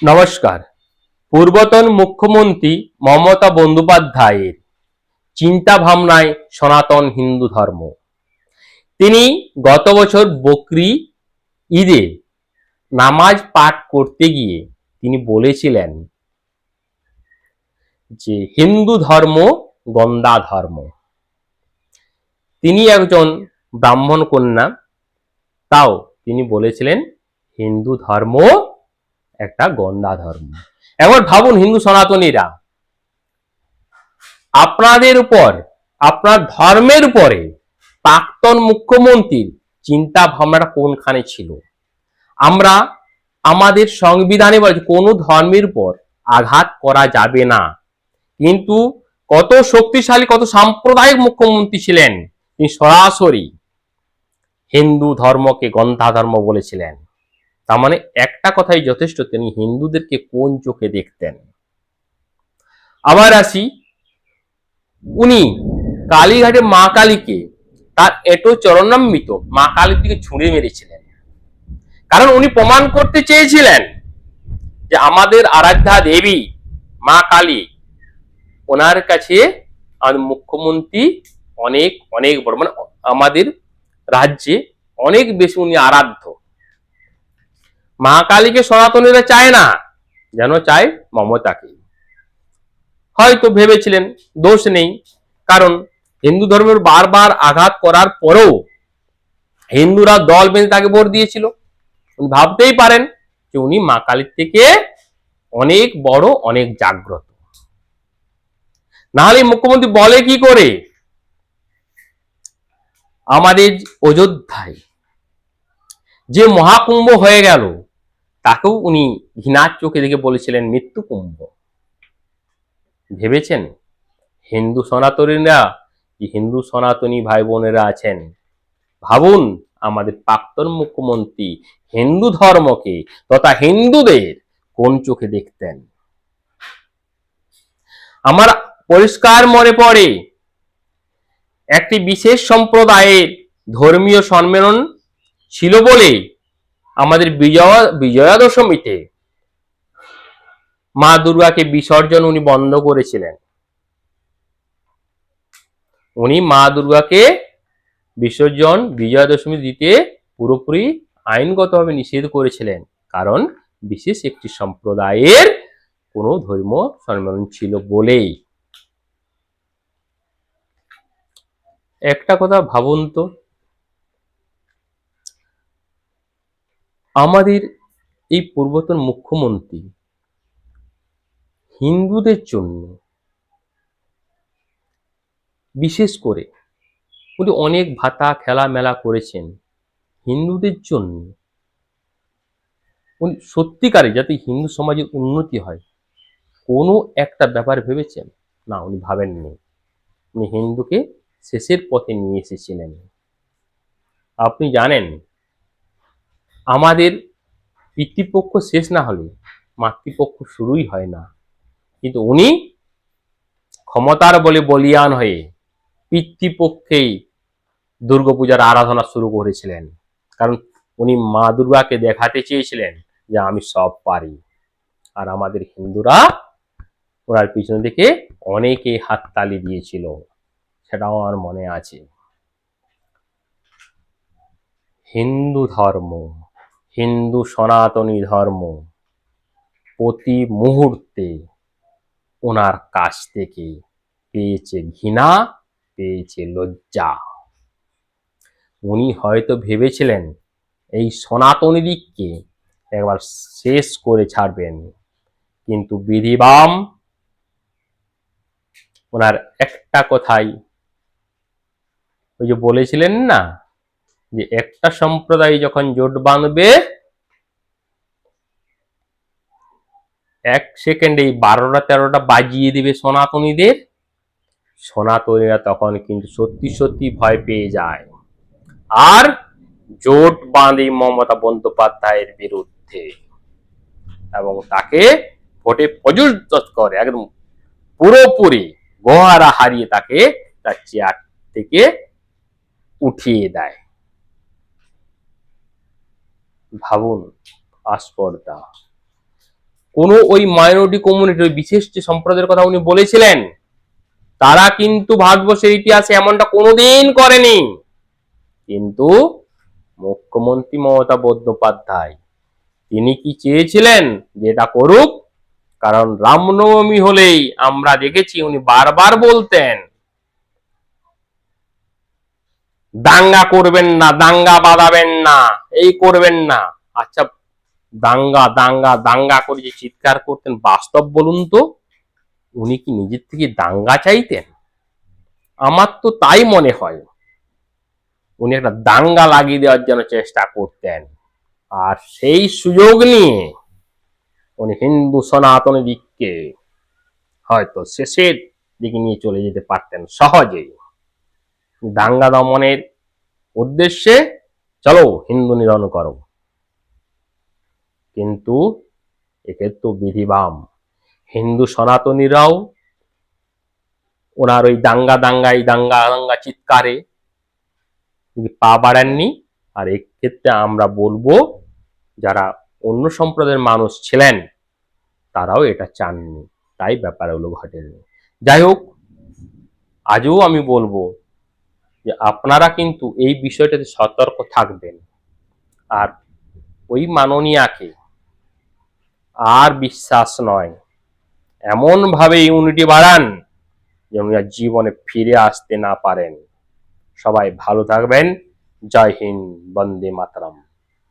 নমস্কার। পূর্বতন মুখ্যমন্ত্রী মমতা বন্দ্যোপাধ্যায়ের চিন্তা ভাবনায় সনাতন হিন্দু ধর্ম। তিনি গত বছর বকরি ঈদে নামাজ পাঠ করতে গিয়ে তিনি বলেছিলেন যে হিন্দু ধর্ম গন্দা ধর্ম। তিনি একজন ব্রাহ্মণ কন্যা, তাও তিনি বলেছিলেন হিন্দু ধর্ম একটা গন্দা ধর্ম। এবার ভাবুন হিন্দু সনাতনীরা, আপনাদের উপর, আপনার ধর্মের উপরে প্রাক্তন মুখ্যমন্ত্রীর চিন্তা ভাবনাটা কোনখানে ছিল। আমরা আমাদের সংবিধানে বলে কোনো ধর্মের উপর আঘাত করা যাবে না, কিন্তু কত শক্তিশালী, কত সাম্প্রদায়িক মুখ্যমন্ত্রী ছিলেন, তিনি সরাসরি হিন্দু ধর্মকে গন্ধা ধর্ম বলেছিলেন। তার মানে একটা কথাই যথেষ্ট, তিনি হিন্দুদেরকে কোন চোখে দেখতেন। আবার আসি, উনি কালীঘাটে মা কালীকে তার এটো চরণামৃত মা কালীর দিকে ছুঁড়ে মেরেছিলেন, কারণ উনি প্রমাণ করতে চেয়েছিলেন যে আমাদের আরাধ্যা দেবী মা কালী, ওনার কাছে আমাদের মুখ্যমন্ত্রী অনেক অনেক বড়, মানে আমাদের রাজ্যে অনেক বেশি উনি আরাধ্য। মা কালীকে সনাতনীরা চায় না, যেন চায় মমতাকে। হয়তো ভেবেছিলেন দোষ নেই, কারণ হিন্দু ধর্মের বারবার আঘাত করার পরেও হিন্দুরা দল বেঁধে তাকে ভোট দিয়েছিল। উনি ভাবতেই পারেন যে উনি মা কালীর থেকে অনেক বড়, অনেক জাগ্রত। নাহলে মুখ্যমন্ত্রী বলে কি করে আমাদের অযোধ্যায় যে মহাকুম্ভ হয়ে গেল তাকেও উনি ঘৃণার চোখে দেখে বলেছিলেন মৃত্যু কুম্ভ। ভেবেছেন হিন্দু সনাতনীরা, হিন্দু সনাতনী ভাই বোনেরা আছেন, ভাবুন আমাদের প্রাক্তন মুখ্যমন্ত্রী হিন্দু ধর্মকে তথা হিন্দুদের কোন চোখে দেখতেন। আমার পরিষ্কার মনে পড়ে একটি বিশেষ সম্প্রদায়ের ধর্মীয় সম্মেলন ছিল বলে আমাদের বিজয়া দশমীতে মা দুর্গাকে বিসর্জন উনি বন্ধ করেছিলেন। উনি মা দুর্গাকে বিসর্জন বিজয়া দশমী দিতে পুরোপুরি আইনগতভাবে নিষেধ করেছিলেন, কারণ বিশেষ একটি সম্প্রদায়ের কোনো ধর্ম সম্মেলন ছিল বলেই। একটা কথা ভাবুন তো, আমাদের এই পূর্বতন মুখ্যমন্ত্রী হিন্দুদের জন্য বিশেষ করে উনি অনেক ভাতা খেলা মেলা করেছেন হিন্দুদের জন্য। উনি সত্যিকারে যাতে হিন্দু সমাজের উন্নতি হয় কোনো একটা ব্যাপার ভেবেছেন না? উনি ভাবেননি। উনি হিন্দুকে শেষের পথে নিয়ে এসেছিলেন। আপনি জানেন আমাদের পিতৃপক্ষ শেষ না হলে মাতৃপক্ষ শুরুই হয় না, কিন্তু উনি ক্ষমতার বলে বলিয়ান হয়ে পিতৃপক্ষেই দুর্গাপূজার আরাধনা শুরু করেছিলেন, কারণ উনি মা দুর্গাকে দেখাতে চেয়েছিলেন যে আমি সব পারি। আর আমাদের হিন্দুরা ওনার পিছন থেকে অনেকে হাততালি দিয়েছিল, সেটাও আমার মনে আছে। হিন্দু ধর্ম, হিন্দু সনাতনী ধর্ম প্রতি মুহূর্তে ওনার কাছ থেকে পেয়েছে ঘৃণা, পেয়েছে লজ্জা। উনি হয়তো ভেবেছিলেন এই সনাতনী দিককে একবার শেষ করে ছাড়বেন, কিন্তু বিধিবাম ওনার একটা কথাই, ওই যে বলেছিলেন না যে একটা সম্প্রদায় যখন জোট বাঁধবে এক সেকেন্ডে 12টা 13টা বাজিয়ে দিবে সনাতনীদের, সনাতনীরা তখন কিন্তু সত্যি সত্যি ভয় পেয়ে যায় আর জোট বাঁধে মমতা বন্দ্যোপাধ্যায়ের বিরুদ্ধে এবং তাকে ভোটে প্রযুক্ত করে, একদম পুরোপুরি গোহারা হারিয়ে তাকে তার চেয়ার থেকে উঠিয়ে দেয়। ভাবুন আস্পর্ধা। কোনো ওই মাইনরিটি কমিউনিটি, ওই বিশেষ যে সম্প্রদায়ের কথা উনি বলেছিলেন, তারা কিন্তু ভারতবর্ষের ইতিহাসে এমনটা কোনোদিন করেনি। কিন্তু মুখ্যমন্ত্রী মমতা বন্দ্যোপাধ্যায় তিনি কি চেয়েছিলেন যে এটা করুক? কারণ রামনবমী হলেই আমরা দেখেছি উনি বারবার বলতেন দাঙ্গা করবেন না, দাঙ্গা বাঁধাবেন না, এই করবেন না। আচ্ছা, দাঙ্গা দাঙ্গা দাঙ্গা করে যে চিৎকার করতেন, বাস্তব বলুন তো, উনি কি নিজের থেকে দাঙ্গা চাইতেন? আমার তো তাই মনে হয় উনি একটা দাঙ্গা লাগিয়ে দেওয়ার জন্য চেষ্টা করতেন। আর সেই সুযোগ নিয়ে উনি হিন্দু সনাতনী দিককে হয়তো শেষের দিকে নিয়ে চলে যেতে পারতেন সহজেই। দাঙ্গা দমনের উদ্দেশ্যে চলো হিন্দু নিধন করো, কিন্তু একে তো বিধিবাম হিন্দু সনাতনীরাও ওনার ওই দাঙ্গা দাঙ্গাই দাঙ্গা দাঙ্গা চিৎকারে পা বাড়াননি। আর এক্ষেত্রে আমরা বলবো যারা অন্য সম্প্রদায়ের মানুষ ছিলেন তারাও এটা চাননি, তাই ব্যাপারগুলো ঘটেনি। যাই হোক, আজও আমি বলবো যে আপনারা কিন্তু এই বিষয়টাতে সতর্ক থাকবেন। আর ওই মাননীয়াকে আর বিশ্বাস নয়, এমন ভাবে ইউনিটি বাড়ান যে উনি আর জীবনে ফিরে আসতে না পারেন। সবাই ভালো থাকবেন। জয় হিন্দ, বন্দে মাতরম।